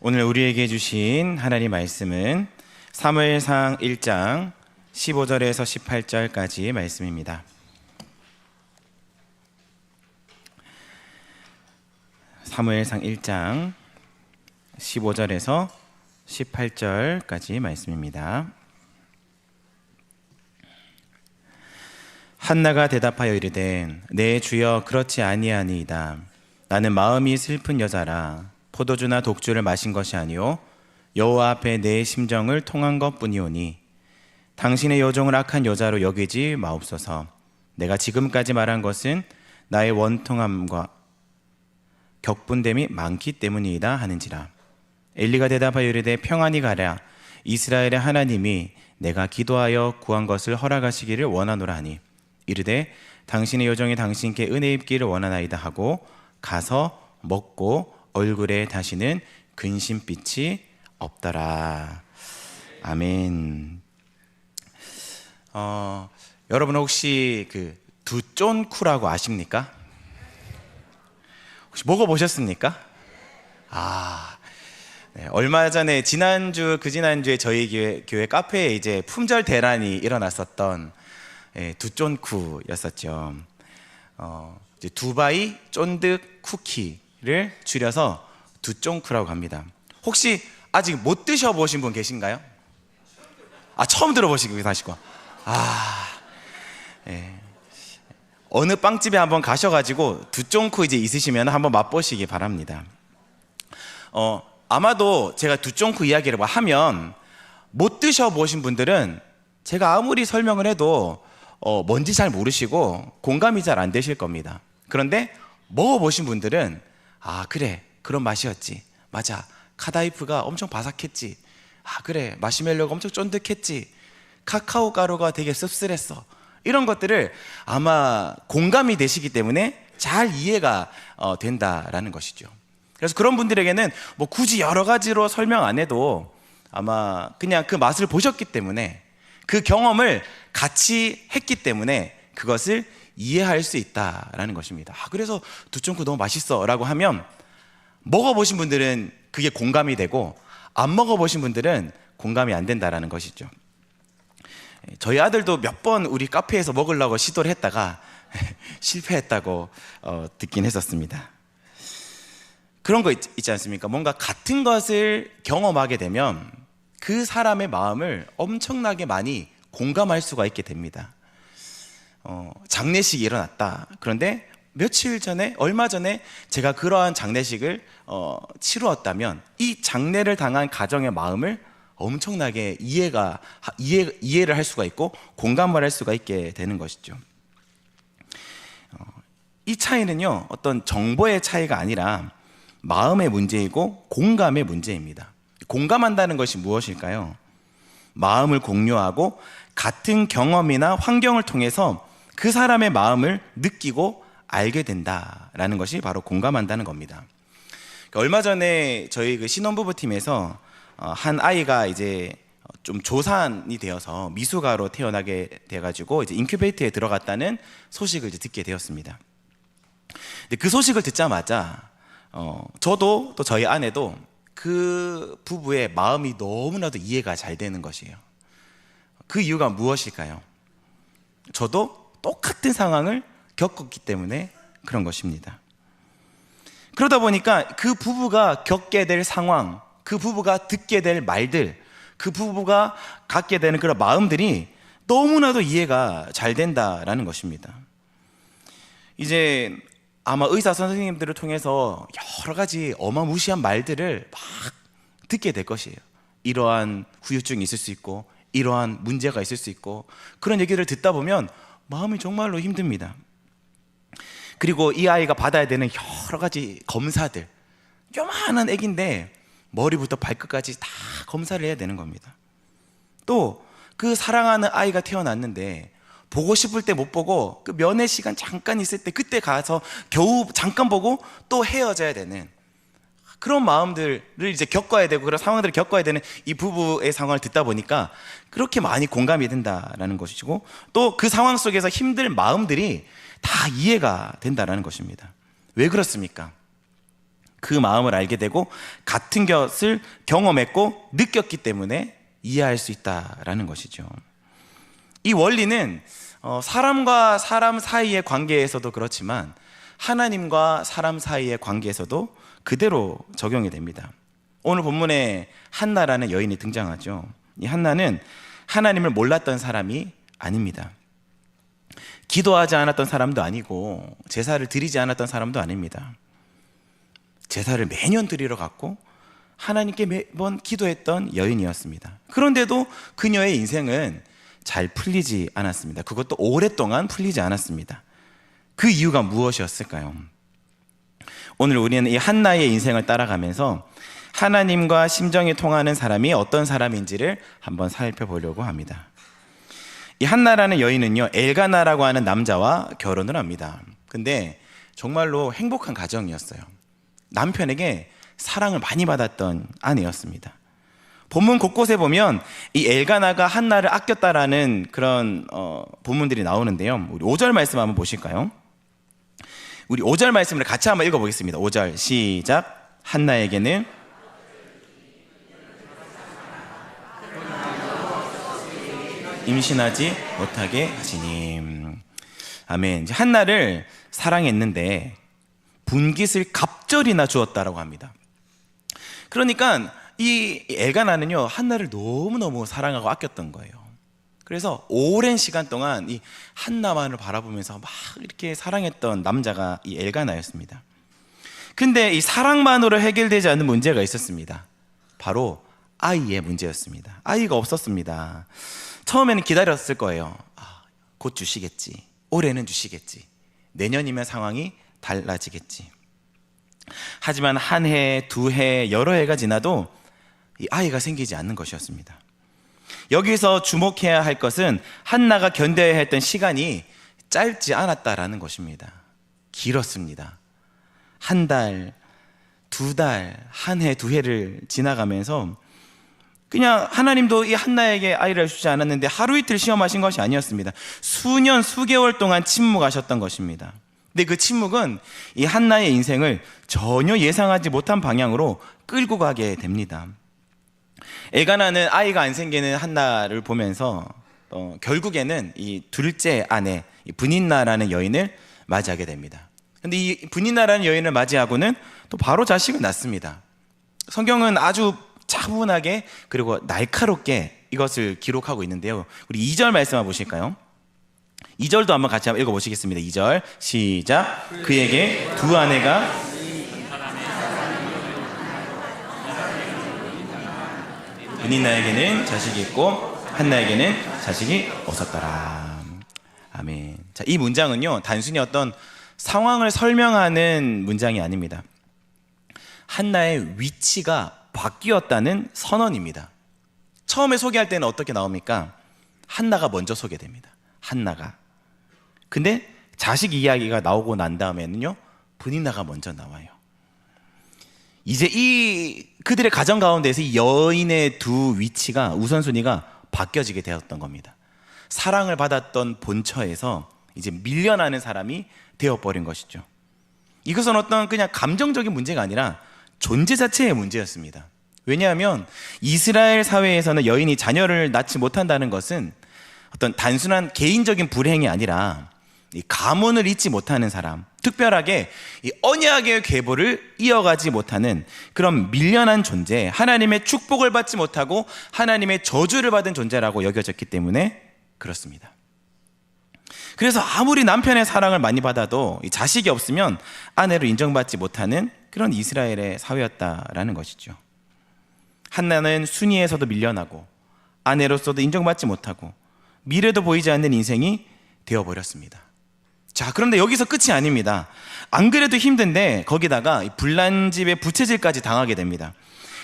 오늘 우리에게 주신 하나님 말씀은 사무엘상 1장 15절에서 18절까지의 말씀입니다. 사무엘상 1장 15절에서 18절까지의 말씀입니다. 한나가 대답하여 이르되 내 주여 그렇지 아니하니이다. 나는 마음이 슬픈 여자라. 포도주나 독주를 마신 것이 아니요 여호와 앞에 내 심정을 통한 것뿐이오니 당신의 여종을 악한 여자로 여기지 마옵소서. 내가 지금까지 말한 것은 나의 원통함과 격분됨이 많기 때문이다 하는지라. 엘리가 대답하여 이르되 평안히 가라. 이스라엘의 하나님이 내가 기도하여 구한 것을 허락하시기를 원하노라 하니 이르되 당신의 여종이 당신께 은혜 입기를 원하나이다 하고 가서 먹고 얼굴에 다시는 근심빛이 없더라. 아멘. 여러분 혹시 그 두쫀쿠라고 아십니까? 혹시 먹어보셨습니까? 네, 얼마 전에 지난주에 저희 교회 카페에 이제 품절 대란이 일어났었던 두쫀쿠였었죠. 이제 두바이 쫀득 쿠키를 줄여서 두쫀쿠라고 합니다. 혹시 아직 못 드셔보신 분 계신가요? 처음 들어보시고 하시고. 네. 어느 빵집에 한번 가셔가지고 두쫀쿠 이제 있으시면 한번 맛보시기 바랍니다. 아마도 제가 두쫀쿠 이야기를 하면 못 드셔보신 분들은 제가 아무리 설명을 해도 뭔지 잘 모르시고 공감이 잘 안 되실 겁니다. 그런데 먹어보신 분들은 그래 그런 맛이었지, 맞아, 카다이프가 엄청 바삭했지, 그래 마시멜로가 엄청 쫀득했지, 카카오 가루가 되게 씁쓸했어, 이런 것들을 아마 공감이 되시기 때문에 잘 이해가 된다라는 것이죠. 그래서 그런 분들에게는 뭐 굳이 여러 가지로 설명 안 해도 아마 그냥 그 맛을 보셨기 때문에, 그 경험을 같이 했기 때문에 그것을 이해할 수 있다라는 것입니다. 그래서 두쫀쿠 너무 맛있어 라고 하면 먹어보신 분들은 그게 공감이 되고 안 먹어보신 분들은 공감이 안 된다라는 것이죠. 저희 아들도 몇 번 우리 카페에서 먹으려고 시도를 했다가 실패했다고 듣긴 했었습니다. 그런 거 있지 않습니까? 뭔가 같은 것을 경험하게 되면 그 사람의 마음을 엄청나게 많이 공감할 수가 있게 됩니다. 장례식이 일어났다. 그런데 얼마 전에 제가 그러한 장례식을 치루었다면 이 장례를 당한 가정의 마음을 엄청나게 이해를 할 수가 있고 공감을 할 수가 있게 되는 것이죠. 이 차이는요, 어떤 정보의 차이가 아니라 마음의 문제이고 공감의 문제입니다. 공감한다는 것이 무엇일까요? 마음을 공유하고 같은 경험이나 환경을 통해서 그 사람의 마음을 느끼고 알게 된다라는 것이 바로 공감한다는 겁니다. 얼마 전에 저희 그 신혼부부팀에서 한 아이가 이제 좀 조산이 되어서 미숙아로 태어나게 돼가지고 이제 인큐베이터에 들어갔다는 소식을 이제 듣게 되었습니다. 근데 그 소식을 듣자마자 저도 또 저희 아내도 그 부부의 마음이 너무나도 이해가 잘 되는 것이에요. 그 이유가 무엇일까요? 저도 똑같은 상황을 겪었기 때문에 그런 것입니다. 그러다 보니까 그 부부가 겪게 될 상황, 그 부부가 듣게 될 말들, 그 부부가 갖게 되는 그런 마음들이 너무나도 이해가 잘 된다라는 것입니다. 이제 아마 의사 선생님들을 통해서 여러 가지 어마무시한 말들을 막 듣게 될 것이에요. 이러한 후유증이 있을 수 있고 이러한 문제가 있을 수 있고, 그런 얘기를 듣다 보면 마음이 정말로 힘듭니다. 그리고 이 아이가 받아야 되는 여러 가지 검사들, 요만한 애기인데 머리부터 발끝까지 다 검사를 해야 되는 겁니다. 또 그 사랑하는 아이가 태어났는데 보고 싶을 때 못 보고 그 면회 시간 잠깐 있을 때 그때 가서 겨우 잠깐 보고 또 헤어져야 되는 그런 마음들을 이제 겪어야 되고, 그런 상황들을 겪어야 되는 이 부부의 상황을 듣다 보니까 그렇게 많이 공감이 된다라는 것이고, 또 그 상황 속에서 힘들 마음들이 다 이해가 된다라는 것입니다. 왜 그렇습니까? 그 마음을 알게 되고 같은 것을 경험했고 느꼈기 때문에 이해할 수 있다라는 것이죠. 이 원리는 사람과 사람 사이의 관계에서도 그렇지만 하나님과 사람 사이의 관계에서도 그대로 적용이 됩니다. 오늘 본문에 한나라는 여인이 등장하죠. 이 한나는 하나님을 몰랐던 사람이 아닙니다. 기도하지 않았던 사람도 아니고 제사를 드리지 않았던 사람도 아닙니다. 제사를 매년 드리러 갔고 하나님께 매번 기도했던 여인이었습니다. 그런데도 그녀의 인생은 잘 풀리지 않았습니다. 그것도 오랫동안 풀리지 않았습니다. 그 이유가 무엇이었을까요? 오늘 우리는 이 한나의 인생을 따라가면서 하나님과 심정이 통하는 사람이 어떤 사람인지를 한번 살펴보려고 합니다. 이 한나라는 여인은요, 엘가나라고 하는 남자와 결혼을 합니다. 근데 정말로 행복한 가정이었어요. 남편에게 사랑을 많이 받았던 아내였습니다. 본문 곳곳에 보면 이 엘가나가 한나를 아꼈다라는 그런 본문들이 나오는데요. 우리 5절 말씀 한번 보실까요? 우리 5절 말씀을 같이 한번 읽어보겠습니다. 5절 시작. 한나에게는 임신하지 못하게 하시니. 아멘. 이제 한나를 사랑했는데 분깃을 갑절이나 주었다라고 합니다. 그러니까 이 엘가나는요, 한나를 너무너무 사랑하고 아꼈던 거예요. 그래서 오랜 시간 동안 이 한나만을 바라보면서 막 이렇게 사랑했던 남자가 이 엘가나였습니다. 근데 이 사랑만으로 해결되지 않는 문제가 있었습니다. 바로 아이의 문제였습니다. 아이가 없었습니다. 처음에는 기다렸을 거예요. 곧 주시겠지. 올해는 주시겠지. 내년이면 상황이 달라지겠지. 하지만 한 해, 두 해, 여러 해가 지나도 이 아이가 생기지 않는 것이었습니다. 여기서 주목해야 할 것은 한나가 견뎌야 했던 시간이 짧지 않았다라는 것입니다. 길었습니다. 한 달, 두 달, 한 해, 두 해를 지나가면서 그냥 하나님도 이 한나에게 아이를 주지 않았는데 하루 이틀 시험하신 것이 아니었습니다. 수년, 수개월 동안 침묵하셨던 것입니다. 근데 그 침묵은 이 한나의 인생을 전혀 예상하지 못한 방향으로 끌고 가게 됩니다. 엘가나는 아이가 안 생기는 한나를 보면서 결국에는 이 둘째 아내 브닌나라는 여인을 맞이하게 됩니다. 근데 이 브닌나라는 여인을 맞이하고는 또 바로 자식을 낳습니다. 성경은 아주 차분하게 그리고 날카롭게 이것을 기록하고 있는데요. 우리 2절 말씀 한번 보실까요? 2절도 한번 같이 한번 읽어보시겠습니다. 2절 시작. 그에게 두 아내가 브닌나에게는 자식이 있고 한나에게는 자식이 없었더라. 아멘. 자, 이 문장은요, 단순히 어떤 상황을 설명하는 문장이 아닙니다. 한나의 위치가 바뀌었다는 선언입니다. 처음에 소개할 때는 어떻게 나옵니까? 한나가 먼저 소개됩니다. 한나가. 근데 자식 이야기가 나오고 난 다음에는요, 브닌나가 먼저 나와요. 이제 그들의 가정 가운데서 이 여인의 두 위치가, 우선순위가 바뀌어지게 되었던 겁니다. 사랑을 받았던 본처에서 이제 밀려나는 사람이 되어버린 것이죠. 이것은 어떤 그냥 감정적인 문제가 아니라 존재 자체의 문제였습니다. 왜냐하면 이스라엘 사회에서는 여인이 자녀를 낳지 못한다는 것은 어떤 단순한 개인적인 불행이 아니라 이 가문을 잇지 못하는 사람, 특별하게 이 언약의 계보를 이어가지 못하는 그런 밀려난 존재, 하나님의 축복을 받지 못하고 하나님의 저주를 받은 존재라고 여겨졌기 때문에 그렇습니다. 그래서 아무리 남편의 사랑을 많이 받아도 이 자식이 없으면 아내로 인정받지 못하는 그런 이스라엘의 사회였다라는 것이죠. 한나는 순위에서도 밀려나고 아내로서도 인정받지 못하고 미래도 보이지 않는 인생이 되어버렸습니다. 자, 그런데 여기서 끝이 아닙니다. 안 그래도 힘든데 거기다가 불난집의 부채질까지 당하게 됩니다.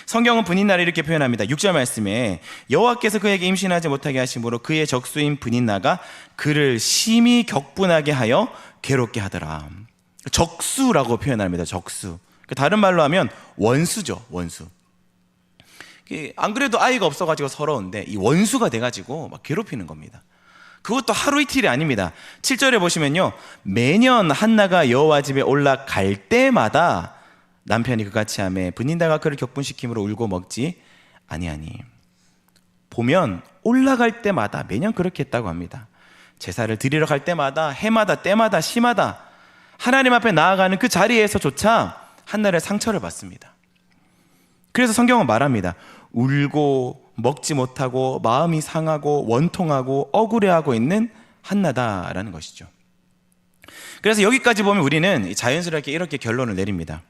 성경은 브닌나를 이렇게 표현합니다. 6절 말씀에 여호와께서 그에게 임신하지 못하게 하심으로 그의 적수인 브닌나가 그를 심히 격분하게 하여 괴롭게 하더라. 적수라고 표현합니다. 적수. 다른 말로 하면 원수죠. 원수. 안 그래도 아이가 없어가지고 서러운데 이 원수가 돼가지고 막 괴롭히는 겁니다. 그것도 하루 이틀이 아닙니다. 7절에 보시면요, 매년 한나가 여호와 집에 올라갈 때마다 남편이 그같이 하매 분인다가 그를 격분시킴으로 울고 먹지 아니하니. 보면 올라갈 때마다 매년 그렇게 했다고 합니다. 제사를 드리러 갈 때마다, 해마다, 때마다, 시마다 하나님 앞에 나아가는 그 자리에서조차 한나를 상처를 받습니다. 그래서 성경은 말합니다. 울고 먹지 못하고 마음이 상하고 원통하고 억울해하고 있는 한나다라는 것이죠. 그래서 여기까지 보면 우리는 자연스럽게 이렇게 결론을 내립니다.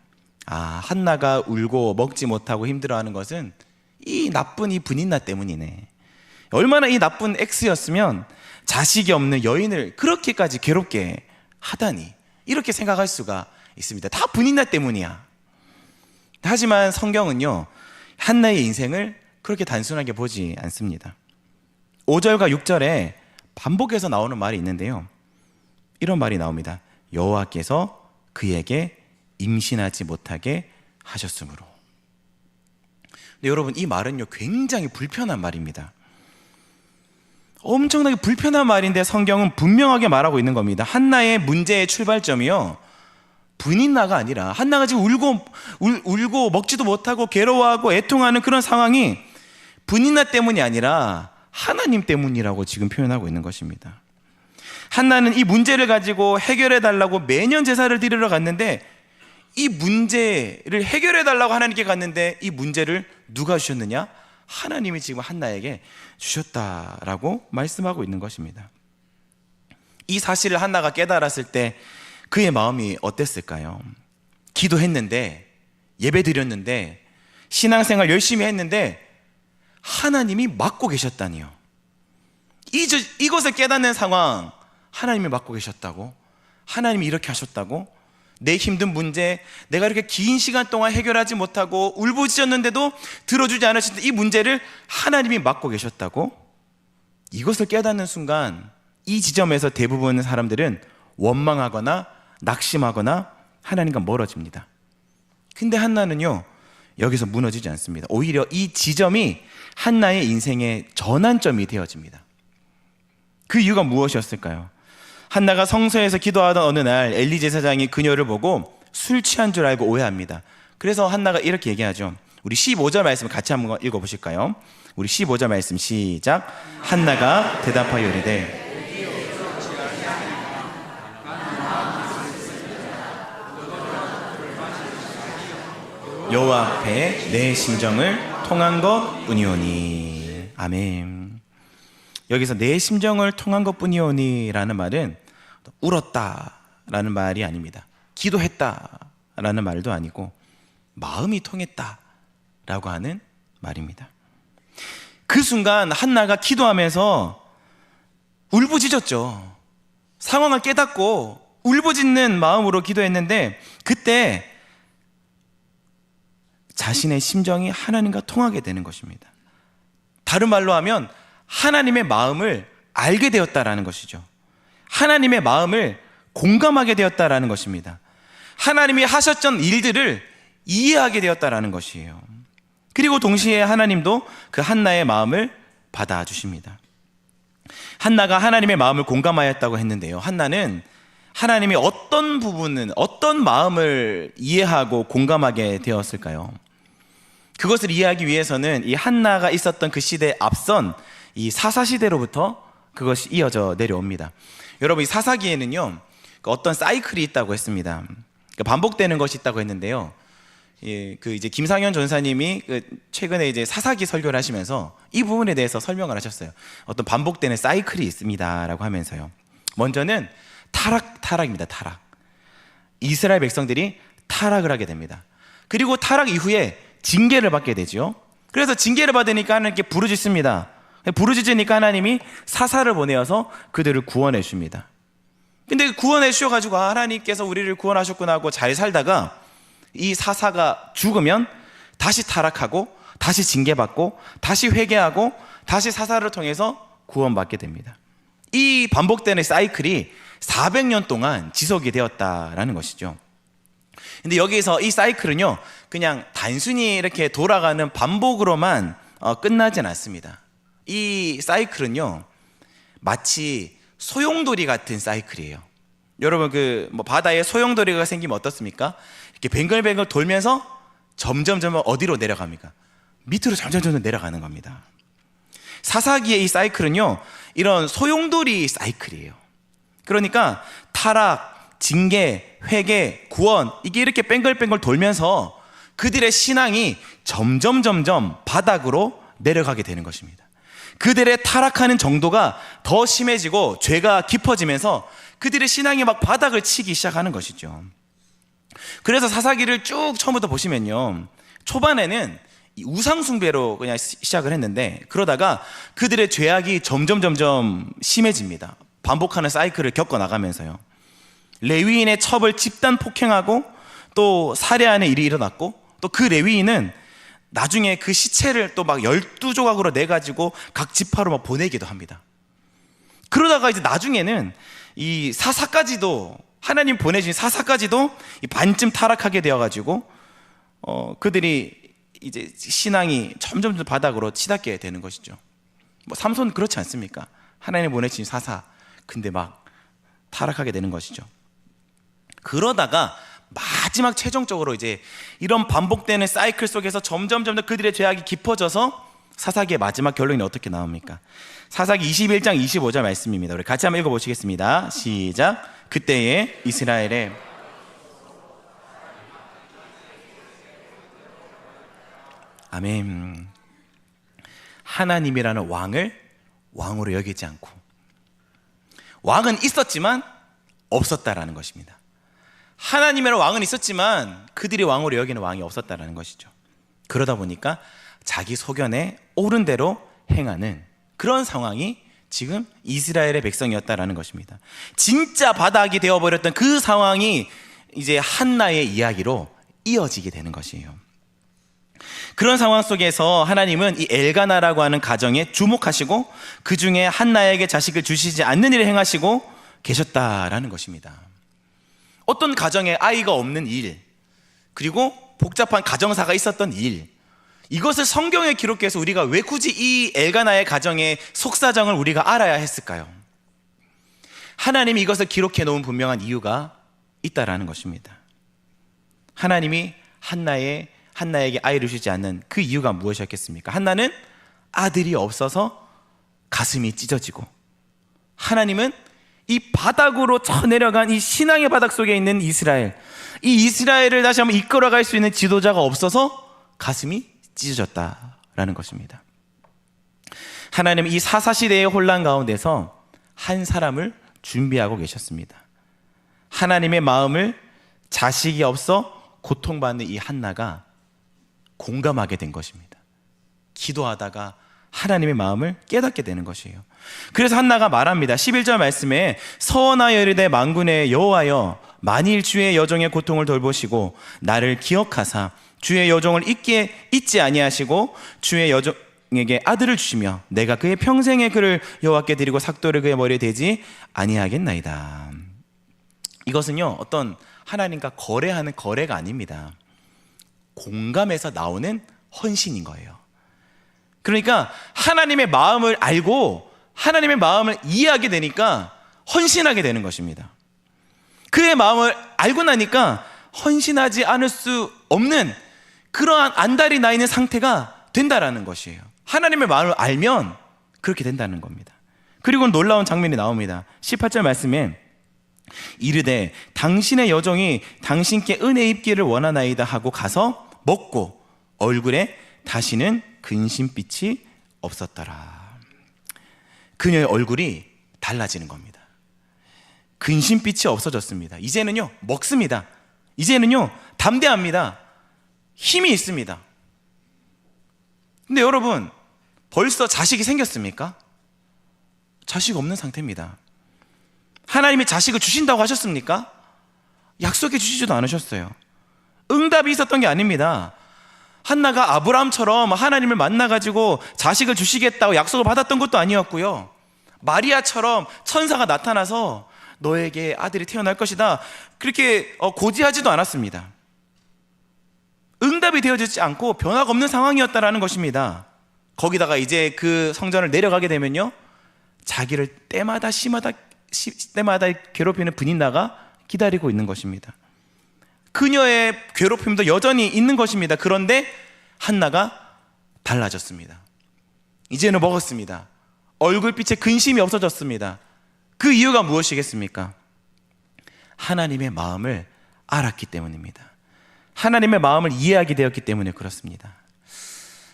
한나가 울고 먹지 못하고 힘들어하는 것은 이 나쁜 이 분인나 때문이네. 얼마나 이 나쁜 X였으면 자식이 없는 여인을 그렇게까지 괴롭게 하다니, 이렇게 생각할 수가 있습니다. 다 분인나 때문이야. 하지만 성경은요, 한나의 인생을 그렇게 단순하게 보지 않습니다. 5절과 6절에 반복해서 나오는 말이 있는데요, 이런 말이 나옵니다. 여호와께서 그에게 임신하지 못하게 하셨으므로. 근데 여러분, 이 말은요 굉장히 불편한 말입니다. 엄청나게 불편한 말인데 성경은 분명하게 말하고 있는 겁니다. 한나의 문제의 출발점이요, 분인나가 아니라, 한나가 지금 울고 먹지도 못하고 괴로워하고 애통하는 그런 상황이 분인나 때문이 아니라 하나님 때문이라고 지금 표현하고 있는 것입니다. 한나는 이 문제를 가지고 해결해 달라고 매년 제사를 드리러 갔는데, 이 문제를 해결해 달라고 하나님께 갔는데 이 문제를 누가 주셨느냐? 하나님이 지금 한나에게 주셨다라고 말씀하고 있는 것입니다. 이 사실을 한나가 깨달았을 때 그의 마음이 어땠을까요? 기도했는데, 예배 드렸는데, 신앙생활 열심히 했는데 하나님이 막고 계셨다니요. 이것을 깨닫는 상황, 하나님이 막고 계셨다고? 하나님이 이렇게 하셨다고? 내 힘든 문제, 내가 이렇게 긴 시간 동안 해결하지 못하고 울부짖었는데도 들어주지 않으신 이 문제를 하나님이 막고 계셨다고? 이것을 깨닫는 순간 이 지점에서 대부분의 사람들은 원망하거나 낙심하거나 하나님과 멀어집니다. 근데 한나는요, 여기서 무너지지 않습니다. 오히려 이 지점이 한나의 인생의 전환점이 되어집니다. 그 이유가 무엇이었을까요? 한나가 성소에서 기도하던 어느 날 엘리 제사장이 그녀를 보고 술 취한 줄 알고 오해합니다. 그래서 한나가 이렇게 얘기하죠. 우리 15절 말씀 같이 한번 읽어보실까요? 우리 15절 말씀 시작. 한나가 대답하여 이르되 여호와 앞에 내 심정을 통한 것뿐이오니. 아멘. 여기서 내 심정을 통한 것뿐이오니라는 말은 울었다라는 말이 아닙니다. 기도했다라는 말도 아니고 마음이 통했다라고 하는 말입니다. 그 순간 한나가 기도하면서 울부짖었죠. 상황을 깨닫고 울부짖는 마음으로 기도했는데, 그때 자신의 심정이 하나님과 통하게 되는 것입니다. 다른 말로 하면 하나님의 마음을 알게 되었다라는 것이죠. 하나님의 마음을 공감하게 되었다라는 것입니다. 하나님이 하셨던 일들을 이해하게 되었다라는 것이에요. 그리고 동시에 하나님도 그 한나의 마음을 받아주십니다. 한나가 하나님의 마음을 공감하였다고 했는데요, 한나는 하나님이 어떤 부분은, 어떤 마음을 이해하고 공감하게 되었을까요? 그것을 이해하기 위해서는 이 한나가 있었던 그 시대에 앞선 이 사사시대로부터 그것이 이어져 내려옵니다. 여러분, 이 사사기에는요 어떤 사이클이 있다고 했습니다. 반복되는 것이 있다고 했는데요, 그 이제 김상현 전사님이 최근에 이제 사사기 설교를 하시면서 이 부분에 대해서 설명을 하셨어요. 어떤 반복되는 사이클이 있습니다라고 하면서요. 먼저는 타락입니다. 타락. 이스라엘 백성들이 타락을 하게 됩니다. 그리고 타락 이후에 징계를 받게 되죠. 그래서 징계를 받으니까 하나님께 부르짖습니다. 부르짖으니까 하나님이 사사를 보내어서 그들을 구원해 줍니다. 근데 구원해 주셔가지고 하나님께서 우리를 구원하셨구나 하고 잘 살다가 이 사사가 죽으면 다시 타락하고 다시 징계받고 다시 회개하고 다시 사사를 통해서 구원받게 됩니다. 이 반복되는 사이클이 400년 동안 지속이 되었다라는 것이죠. 근데 여기서 이 사이클은요 그냥 단순히 이렇게 돌아가는 반복으로만 끝나진 않습니다. 이 사이클은요 마치 소용돌이 같은 사이클이에요. 여러분, 바다에 소용돌이가 생기면 어떻습니까? 이렇게 뱅글뱅글 돌면서 점점 어디로 내려갑니까? 밑으로 점점 내려가는 겁니다. 사사기의 이 사이클은요, 이런 소용돌이 사이클이에요. 그러니까 타락, 징계, 회개, 구원, 이게 이렇게 뱅글뱅글 돌면서 그들의 신앙이 점점 바닥으로 내려가게 되는 것입니다. 그들의 타락하는 정도가 더 심해지고 죄가 깊어지면서 그들의 신앙이 막 바닥을 치기 시작하는 것이죠. 그래서 사사기를 쭉 처음부터 보시면요, 초반에는 이 우상숭배로 그냥 시작을 했는데, 그러다가 그들의 죄악이 점점 심해집니다. 반복하는 사이클을 겪어나가면서요, 레위인의 첩을 집단 폭행하고 또 살해하는 일이 일어났고, 또 그 레위인은 나중에 그 시체를 또 막 12조각으로 내가지고 각 지파로 막 보내기도 합니다. 그러다가 이제 나중에는 이 사사까지도, 하나님 보내주신 사사까지도 반쯤 타락하게 되어가지고 그들이 이제 신앙이 점점 바닥으로 치닫게 되는 것이죠. 뭐 삼손 그렇지 않습니까? 하나님 보내주신 사사, 근데 막 타락하게 되는 것이죠. 그러다가 마지막 최종적으로 이제 이런 반복되는 사이클 속에서 점점 그들의 죄악이 깊어져서 사사기의 마지막 결론이 어떻게 나옵니까? 사사기 21장 25절 말씀입니다. 우리 같이 한번 읽어보시겠습니다. 시작. 그때에 이스라엘의 아멘. 하나님이라는 왕을 왕으로 여기지 않고, 왕은 있었지만 없었다라는 것입니다. 하나님의 왕은 있었지만 그들이 왕으로 여기는 왕이 없었다라는 것이죠. 그러다 보니까 자기 소견에 옳은 대로 행하는 그런 상황이 지금 이스라엘의 백성이었다라는 것입니다. 진짜 바닥이 되어버렸던 그 상황이 이제 한나의 이야기로 이어지게 되는 것이에요. 그런 상황 속에서 하나님은 이 엘가나라고 하는 가정에 주목하시고 그 중에 한나에게 자식을 주시지 않는 일을 행하시고 계셨다라는 것입니다. 어떤 가정에 아이가 없는 일, 그리고 복잡한 가정사가 있었던 일, 이것을 성경에 기록해서 우리가 왜 굳이 이 엘가나의 가정의 속사정을 우리가 알아야 했을까요? 하나님이 이것을 기록해 놓은 분명한 이유가 있다라는 것입니다. 하나님이 한나에게 아이를 주지 않는 그 이유가 무엇이었겠습니까? 한나는 아들이 없어서 가슴이 찢어지고, 하나님은 이 바닥으로 쳐내려간 이 신앙의 바닥 속에 있는 이스라엘, 이 이스라엘을 다시 한번 이끌어갈 수 있는 지도자가 없어서 가슴이 찢어졌다라는 것입니다. 하나님은 이 사사시대의 혼란 가운데서 한 사람을 준비하고 계셨습니다. 하나님의 마음을 자식이 없어 고통받는 이 한나가 공감하게 된 것입니다. 기도하다가 하나님의 마음을 깨닫게 되는 것이에요. 그래서 한나가 말합니다. 11절 말씀에 서원하여 이르되 만군의 여호와여, 만일 주의 여종의 고통을 돌보시고 나를 기억하사 주의 여종을 잊지 아니하시고 주의 여종에게 아들을 주시며 내가 그의 평생의 그를 여호와께 드리고 삭도를 그의 머리에 대지 아니하겠나이다. 이것은요, 어떤 하나님과 거래하는 거래가 아닙니다. 공감에서 나오는 헌신인 거예요. 그러니까 하나님의 마음을 알고 하나님의 마음을 이해하게 되니까 헌신하게 되는 것입니다. 그의 마음을 알고 나니까 헌신하지 않을 수 없는 그러한 안달이 나 있는 상태가 된다라는 것이에요. 하나님의 마음을 알면 그렇게 된다는 겁니다. 그리고 놀라운 장면이 나옵니다. 18절 말씀에 이르되 당신의 여종이 당신께 은혜 입기를 원하나이다 하고 가서 먹고 얼굴에 다시는 근심빛이 없었더라. 그녀의 얼굴이 달라지는 겁니다. 근심빛이 없어졌습니다. 이제는요, 먹습니다. 이제는요, 담대합니다. 힘이 있습니다. 근데 여러분, 벌써 자식이 생겼습니까? 자식 없는 상태입니다. 하나님이 자식을 주신다고 하셨습니까? 약속해 주시지도 않으셨어요. 응답이 있었던 게 아닙니다. 한나가 아브라함처럼 하나님을 만나가지고 자식을 주시겠다고 약속을 받았던 것도 아니었고요. 마리아처럼 천사가 나타나서 너에게 아들이 태어날 것이다, 그렇게 고지하지도 않았습니다. 응답이 되어지지 않고 변화가 없는 상황이었다라는 것입니다. 거기다가 이제 그 성전을 내려가게 되면요, 자기를 때마다 괴롭히는 분인나가 기다리고 있는 것입니다. 그녀의 괴롭힘도 여전히 있는 것입니다. 그런데 한나가 달라졌습니다. 이제는 먹었습니다. 얼굴빛에 근심이 없어졌습니다. 그 이유가 무엇이겠습니까? 하나님의 마음을 알았기 때문입니다. 하나님의 마음을 이해하게 되었기 때문에 그렇습니다.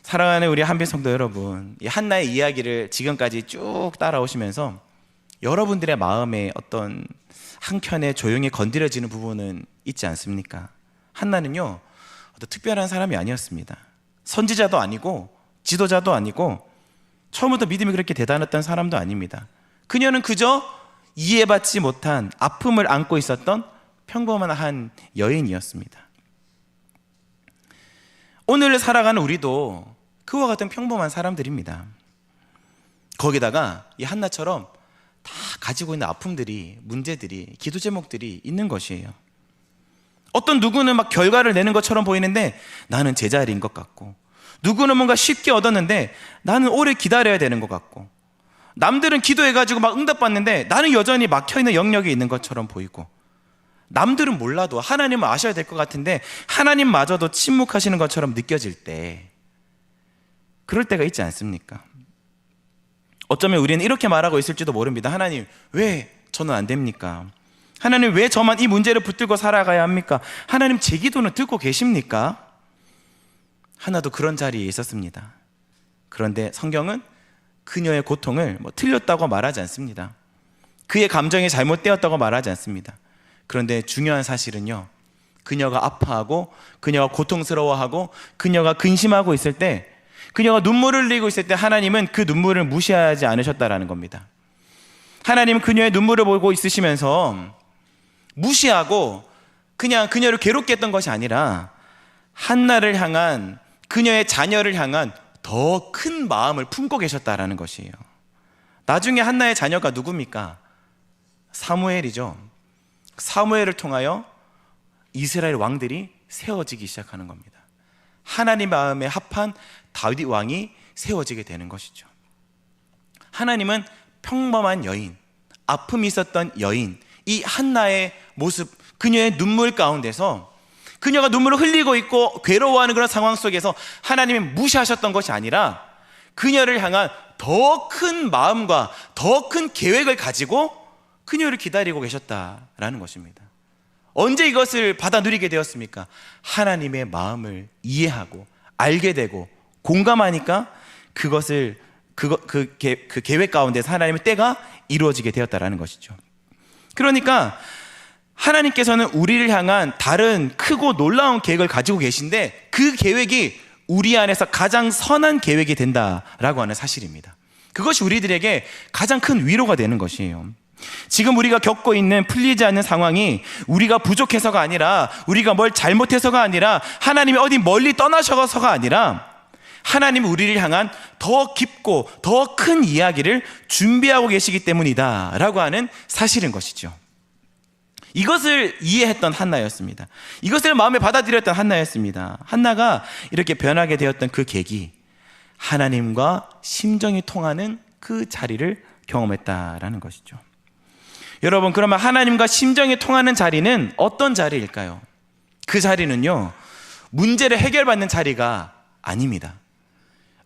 사랑하는 우리 한빛 성도 여러분, 이 한나의 이야기를 지금까지 쭉 따라오시면서 여러분들의 마음에 어떤 한켠에 조용히 건드려지는 부분은 있지 않습니까? 한나는요, 어떤 특별한 사람이 아니었습니다. 선지자도 아니고 지도자도 아니고 처음부터 믿음이 그렇게 대단했던 사람도 아닙니다. 그녀는 그저 이해받지 못한 아픔을 안고 있었던 평범한 한 여인이었습니다. 오늘 살아가는 우리도 그와 같은 평범한 사람들입니다. 거기다가 이 한나처럼 다 가지고 있는 아픔들이, 문제들이, 기도 제목들이 있는 것이에요. 어떤 누구는 막 결과를 내는 것처럼 보이는데 나는 제자리인 것 같고, 누구는 뭔가 쉽게 얻었는데 나는 오래 기다려야 되는 것 같고, 남들은 기도해가지고 막 응답받는데 나는 여전히 막혀있는 영역이 있는 것처럼 보이고, 남들은 몰라도 하나님은 아셔야 될 것 같은데 하나님마저도 침묵하시는 것처럼 느껴질 때, 그럴 때가 있지 않습니까? 어쩌면 우리는 이렇게 말하고 있을지도 모릅니다. 하나님, 왜 저는 안 됩니까? 하나님, 왜 저만 이 문제를 붙들고 살아가야 합니까? 하나님, 제 기도는 듣고 계십니까? 하나도 그런 자리에 있었습니다. 그런데 성경은 그녀의 고통을 틀렸다고 말하지 않습니다. 그의 감정이 잘못되었다고 말하지 않습니다. 그런데 중요한 사실은요, 그녀가 아파하고 그녀가 고통스러워하고 그녀가 근심하고 있을 때, 그녀가 눈물을 흘리고 있을 때 하나님은 그 눈물을 무시하지 않으셨다라는 겁니다. 하나님은 그녀의 눈물을 보고 있으시면서 무시하고 그냥 그녀를 괴롭게 했던 것이 아니라 한나를 향한, 그녀의 자녀를 향한 더 큰 마음을 품고 계셨다라는 것이에요. 나중에 한나의 자녀가 누굽니까? 사무엘이죠. 사무엘을 통하여 이스라엘 왕들이 세워지기 시작하는 겁니다. 하나님 마음에 합한 다윗 왕이 세워지게 되는 것이죠. 하나님은 평범한 여인, 아픔이 있었던 여인, 이 한나의 모습, 그녀의 눈물 가운데서, 그녀가 눈물을 흘리고 있고 괴로워하는 그런 상황 속에서 하나님이 무시하셨던 것이 아니라 그녀를 향한 더 큰 마음과 더 큰 계획을 가지고 그녀를 기다리고 계셨다라는 것입니다. 언제 이것을 받아 누리게 되었습니까? 하나님의 마음을 이해하고 알게 되고 공감하니까 그것을 그 계획 가운데서 하나님의 때가 이루어지게 되었다라는 것이죠. 그러니까 하나님께서는 우리를 향한 다른 크고 놀라운 계획을 가지고 계신데 그 계획이 우리 안에서 가장 선한 계획이 된다라고 하는 사실입니다. 그것이 우리들에게 가장 큰 위로가 되는 것이에요. 지금 우리가 겪고 있는 풀리지 않는 상황이 우리가 부족해서가 아니라, 우리가 뭘 잘못해서가 아니라, 하나님이 어디 멀리 떠나셔서가 아니라, 하나님은 우리를 향한 더 깊고 더 큰 이야기를 준비하고 계시기 때문이다 라고 하는 사실인 것이죠. 이것을 이해했던 한나였습니다. 이것을 마음에 받아들였던 한나였습니다. 한나가 이렇게 변하게 되었던 그 계기, 하나님과 심정이 통하는 그 자리를 경험했다라는 것이죠. 여러분, 그러면 하나님과 심정이 통하는 자리는 어떤 자리일까요? 그 자리는요, 문제를 해결받는 자리가 아닙니다.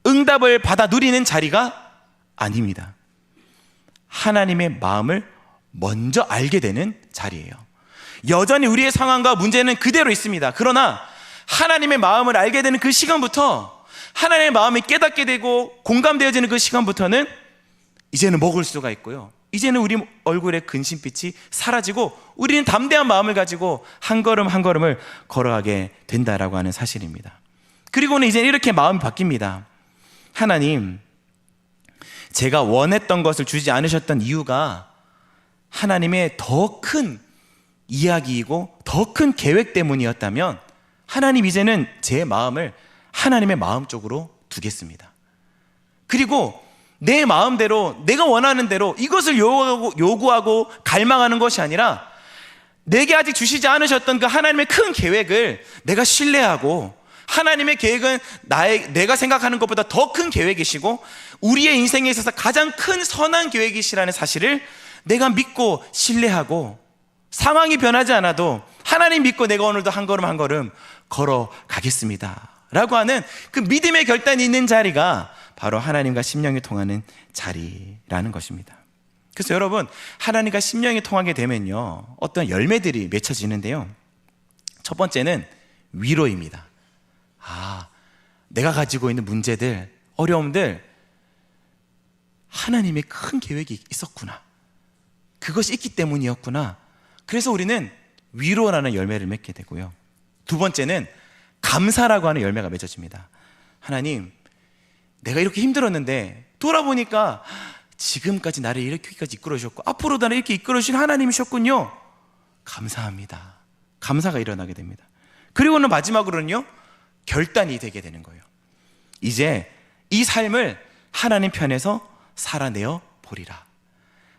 응답을 받아 누리는 자리가 아닙니다. 하나님의 마음을 먼저 알게 되는 자리예요. 여전히 우리의 상황과 문제는 그대로 있습니다. 그러나 하나님의 마음을 알게 되는 그 시간부터, 하나님의 마음이 깨닫게 되고 공감되어지는 그 시간부터는 이제는 먹을 수가 있고요, 이제는 우리 얼굴의 근심빛이 사라지고 우리는 담대한 마음을 가지고 한 걸음 한 걸음을 걸어가게 된다라고 하는 사실입니다. 그리고는 이제 이렇게 마음이 바뀝니다. 하나님, 제가 원했던 것을 주지 않으셨던 이유가 하나님의 더 큰 이야기이고 더 큰 계획 때문이었다면, 하나님, 이제는 제 마음을 하나님의 마음 쪽으로 두겠습니다. 그리고 내 마음대로, 내가 원하는 대로 이것을 요구하고 갈망하는 것이 아니라, 내게 아직 주시지 않으셨던 그 하나님의 큰 계획을 내가 신뢰하고, 하나님의 계획은 내가 생각하는 것보다 더 큰 계획이시고 우리의 인생에 있어서 가장 큰 선한 계획이시라는 사실을 내가 믿고 신뢰하고, 상황이 변하지 않아도 하나님 믿고 내가 오늘도 한 걸음 한 걸음 걸어가겠습니다 라고 하는 그 믿음의 결단이 있는 자리가 바로 하나님과 심령이 통하는 자리라는 것입니다. 그래서 여러분, 하나님과 심령이 통하게 되면요, 어떤 열매들이 맺혀지는데요, 첫 번째는 위로입니다. 내가 가지고 있는 문제들, 어려움들, 하나님의 큰 계획이 있었구나, 그것이 있기 때문이었구나. 그래서 우리는 위로라는 열매를 맺게 되고요. 두 번째는 감사라고 하는 열매가 맺어집니다. 하나님, 내가 이렇게 힘들었는데 돌아보니까 지금까지 나를 이렇게까지 이끌어 주셨고 앞으로 나를 이렇게 이끌어 주신 하나님이셨군요. 감사합니다. 감사가 일어나게 됩니다. 그리고는 마지막으로는요, 결단이 되게 되는 거예요. 이제 이 삶을 하나님 편에서 살아내어 보리라.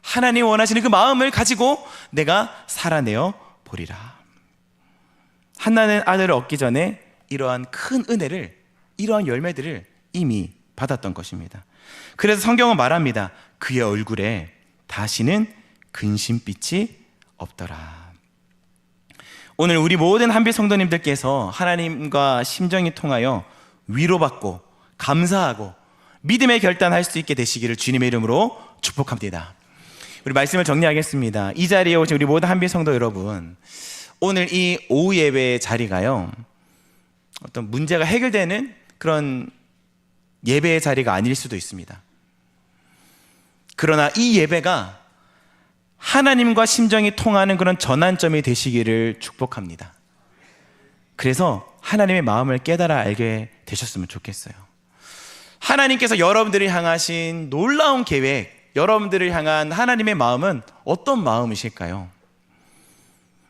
하나님 원하시는 그 마음을 가지고 내가 살아내어 보리라. 한나는 아들을 얻기 전에 이러한 큰 은혜를, 이러한 열매들을 이미 받았던 것입니다. 그래서 성경은 말합니다. 그의 얼굴에 다시는 근심빛이 없더라. 오늘 우리 모든 한빛 성도님들께서 하나님과 심정이 통하여 위로받고 감사하고 믿음의 결단할 수 있게 되시기를 주님의 이름으로 축복합니다. 우리 말씀을 정리하겠습니다. 이 자리에 오신 우리 모든 한빛 성도 여러분, 오늘 이 오후 예배의 자리가요, 어떤 문제가 해결되는 그런 예배의 자리가 아닐 수도 있습니다. 그러나 이 예배가 하나님과 심정이 통하는 그런 전환점이 되시기를 축복합니다. 그래서 하나님의 마음을 깨달아 알게 되셨으면 좋겠어요. 하나님께서 여러분들을 향하신 놀라운 계획, 여러분들을 향한 하나님의 마음은 어떤 마음이실까요?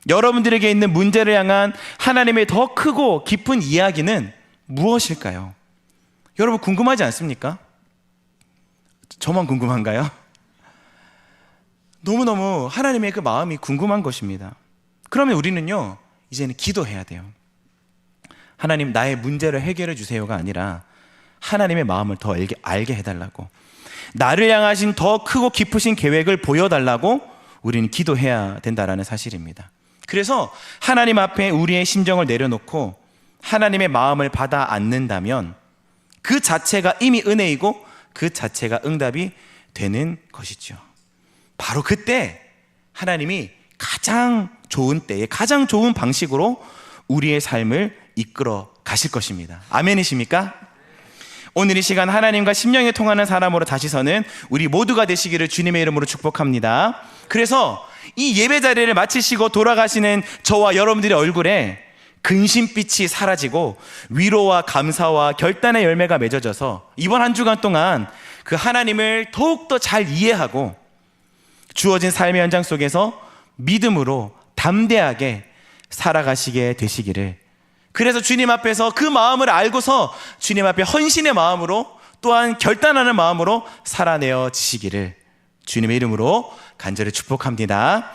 여러분들에게 있는 문제를 향한 하나님의 더 크고 깊은 이야기는 무엇일까요? 여러분 궁금하지 않습니까? 저만 궁금한가요? 너무너무 하나님의 그 마음이 궁금한 것입니다. 그러면 우리는요, 이제는 기도해야 돼요. 하나님, 나의 문제를 해결해 주세요가 아니라 하나님의 마음을 더 알게 해달라고, 나를 향하신 더 크고 깊으신 계획을 보여달라고 우리는 기도해야 된다라는 사실입니다. 그래서 하나님 앞에 우리의 심정을 내려놓고 하나님의 마음을 받아 안는다면 그 자체가 이미 은혜이고 그 자체가 응답이 되는 것이죠. 바로 그때 하나님이 가장 좋은 때에 가장 좋은 방식으로 우리의 삶을 이끌어 가실 것입니다. 아멘이십니까? 오늘 이 시간 하나님과 심령이 통하는 사람으로 다시 서는 우리 모두가 되시기를 주님의 이름으로 축복합니다. 그래서 이 예배 자리를 마치시고 돌아가시는 저와 여러분들의 얼굴에 근심빛이 사라지고 위로와 감사와 결단의 열매가 맺어져서 이번 한 주간 동안 그 하나님을 더욱더 잘 이해하고 주어진 삶의 현장 속에서 믿음으로 담대하게 살아가시게 되시기를, 그래서 주님 앞에서 그 마음을 알고서 주님 앞에 헌신의 마음으로 또한 결단하는 마음으로 살아내어지시기를 주님의 이름으로 간절히 축복합니다.